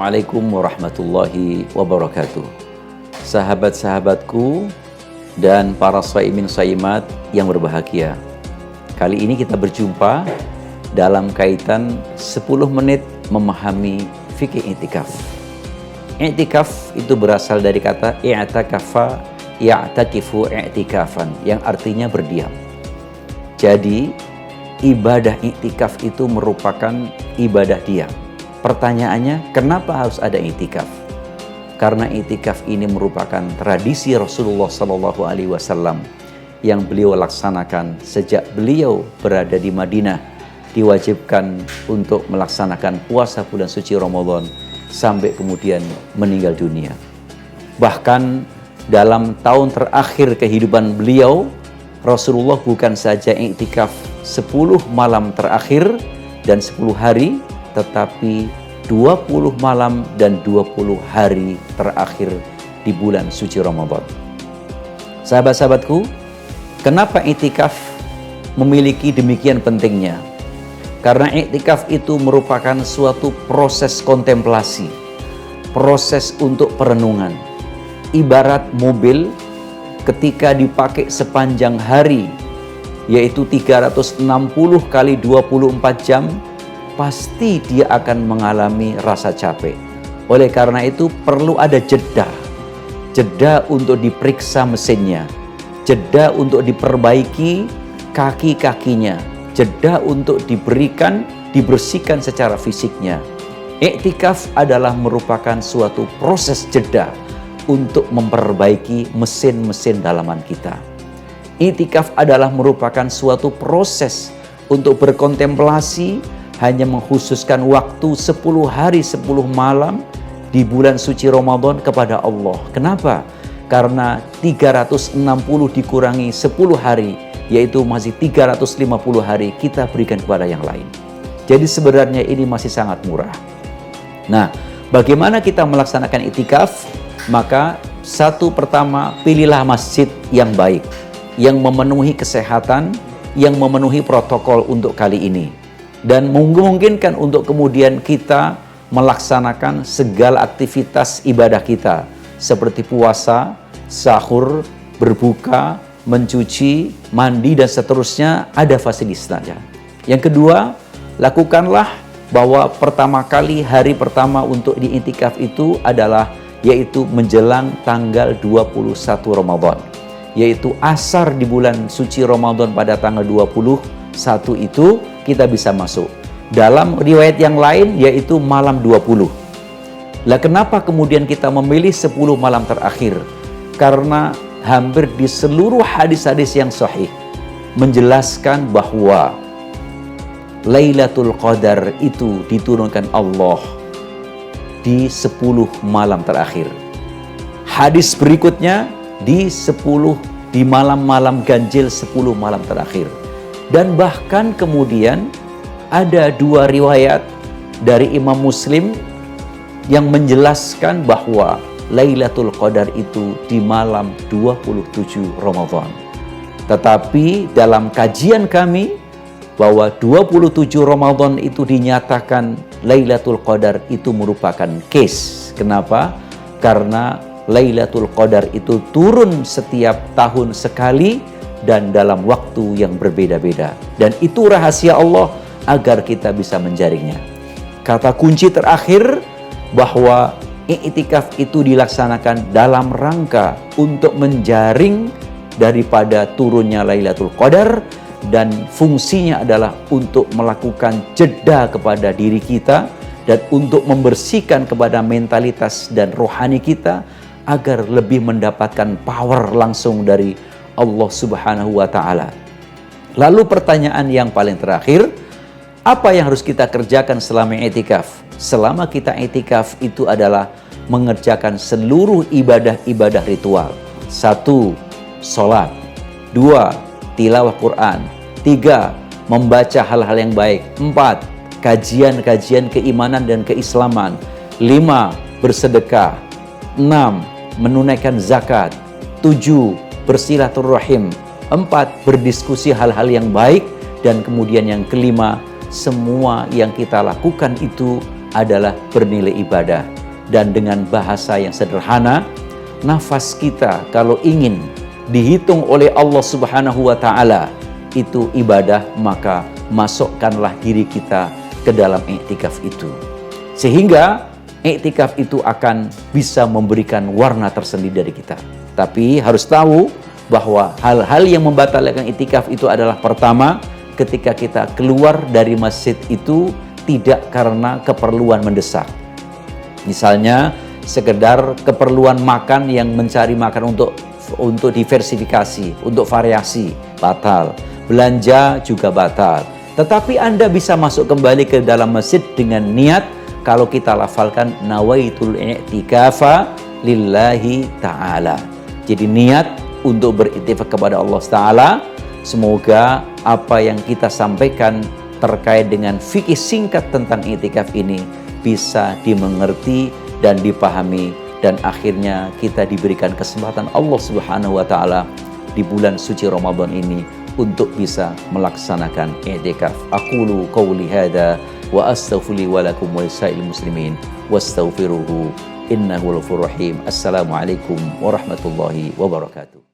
Assalamualaikum warahmatullahi wabarakatuh. Sahabat-sahabatku dan para shaimin shaimat yang berbahagia. Kali ini kita berjumpa dalam kaitan 10 menit memahami fikih i'tikaf. I'tikaf itu berasal dari kata i'takafa ya'takifu i'tikafan, yang artinya berdiam. Jadi ibadah i'tikaf itu merupakan ibadah diam. Pertanyaannya, kenapa harus ada i'tikaf? Karena i'tikaf ini merupakan tradisi Rasulullah SAW yang beliau laksanakan sejak beliau berada di Madinah, diwajibkan untuk melaksanakan puasa bulan suci Ramadan sampai kemudian meninggal dunia. Bahkan dalam tahun terakhir kehidupan beliau, Rasulullah bukan saja i'tikaf 10 malam terakhir dan 10 hari, tetapi 20 malam dan 20 hari terakhir di bulan suci Ramadan. Sahabat-sahabatku, kenapa i'tikaf memiliki demikian pentingnya? Karena i'tikaf itu merupakan suatu proses kontemplasi, proses untuk perenungan. Ibarat mobil ketika dipakai sepanjang hari, yaitu 360 kali 24 jam, pasti dia akan mengalami rasa capek. Oleh karena itu perlu ada jeda. Jeda untuk diperiksa mesinnya, jeda untuk diperbaiki kaki-kakinya, jeda untuk dibersihkan secara fisiknya. I'tikaf adalah merupakan suatu proses jeda untuk memperbaiki mesin-mesin dalaman kita. I'tikaf adalah merupakan suatu proses untuk berkontemplasi, hanya mengkhususkan waktu 10 hari 10 malam di bulan suci Ramadan kepada Allah. Kenapa? Karena 360 dikurangi 10 hari, yaitu masih 350 hari kita berikan kepada yang lain. Jadi sebenarnya ini masih sangat murah. Nah, bagaimana kita melaksanakan i'tikaf? Maka pertama, pilihlah masjid yang baik, yang memenuhi kesehatan, yang memenuhi protokol untuk kali ini, dan memungkinkan untuk kemudian kita melaksanakan segala aktivitas ibadah kita seperti puasa, sahur, berbuka, mencuci, mandi, dan seterusnya, ada fasilitasnya. Yang kedua, lakukanlah bahwa pertama kali hari pertama untuk di i'tikaf itu adalah yaitu menjelang tanggal 21 Ramadan, yaitu asar di bulan suci Ramadan pada tanggal 21 itu kita bisa masuk. Dalam riwayat yang lain yaitu malam 20. Lah kenapa kemudian kita memilih 10 malam terakhir? Karena hampir di seluruh hadis-hadis yang sahih menjelaskan bahwa Lailatul Qadar itu diturunkan Allah di 10 malam terakhir. Hadis berikutnya di malam-malam ganjil 10 malam terakhir. Dan bahkan kemudian ada 2 riwayat dari Imam Muslim yang menjelaskan bahwa Lailatul Qadar itu di malam 27 Ramadan. Tetapi dalam kajian kami bahwa 27 Ramadan itu dinyatakan Lailatul Qadar itu merupakan case. Kenapa? Karena Lailatul Qadar itu turun setiap tahun sekali dan dalam waktu yang berbeda-beda. Dan itu rahasia Allah agar kita bisa menjaringnya. Kata kunci terakhir bahwa i'tikaf itu dilaksanakan dalam rangka untuk menjaring daripada turunnya Lailatul Qadar, dan fungsinya adalah untuk melakukan jeda kepada diri kita dan untuk membersihkan kepada mentalitas dan rohani kita agar lebih mendapatkan power langsung dari Allah Subhanahu wa Ta'ala. Lalu pertanyaan yang paling terakhir, apa yang harus kita kerjakan selama i'tikaf? Selama kita i'tikaf itu adalah mengerjakan seluruh ibadah-ibadah ritual. 1. Sholat. 2. Tilawah Quran. 3. Membaca hal-hal yang baik. 4. Kajian-kajian keimanan dan keislaman. 5. Bersedekah. 6. Menunaikan zakat. 7. Bersilaturahim. 4. Berdiskusi hal-hal yang baik. Dan kemudian yang kelima, semua yang kita lakukan itu adalah bernilai ibadah. Dan dengan bahasa yang sederhana, nafas kita kalau ingin dihitung oleh Allah Subhanahu wa Ta'ala itu ibadah, maka masukkanlah diri kita ke dalam iktikaf itu. Sehingga iktikaf itu akan bisa memberikan warna tersendiri dari kita. Tapi harus tahu bahwa hal-hal yang membatalkan iktikaf itu adalah pertama, ketika kita keluar dari masjid itu tidak karena keperluan mendesak. Misalnya sekedar keperluan makan yang mencari makan untuk diversifikasi, untuk variasi, batal. Belanja juga batal. Tetapi Anda bisa masuk kembali ke dalam masjid dengan niat, kalau kita lafalkan nawaitul i'tikafa lillahi ta'ala. Jadi niat untuk beriktikaf kepada Allah Ta'ala. Semoga apa yang kita sampaikan terkait dengan fikih singkat tentang iktikaf ini bisa dimengerti dan dipahami, dan akhirnya kita diberikan kesempatan Allah Subhanahu wa Ta'ala di bulan suci Ramadan ini untuk bisa melaksanakan i'tikaf. Aqulu qawli hadza wa astaghfiru wa lakum wa lisairil muslimin wastaghfiruhu innahu ghafurur rahim. Assalamualaikum warahmatullahi wabarakatuh.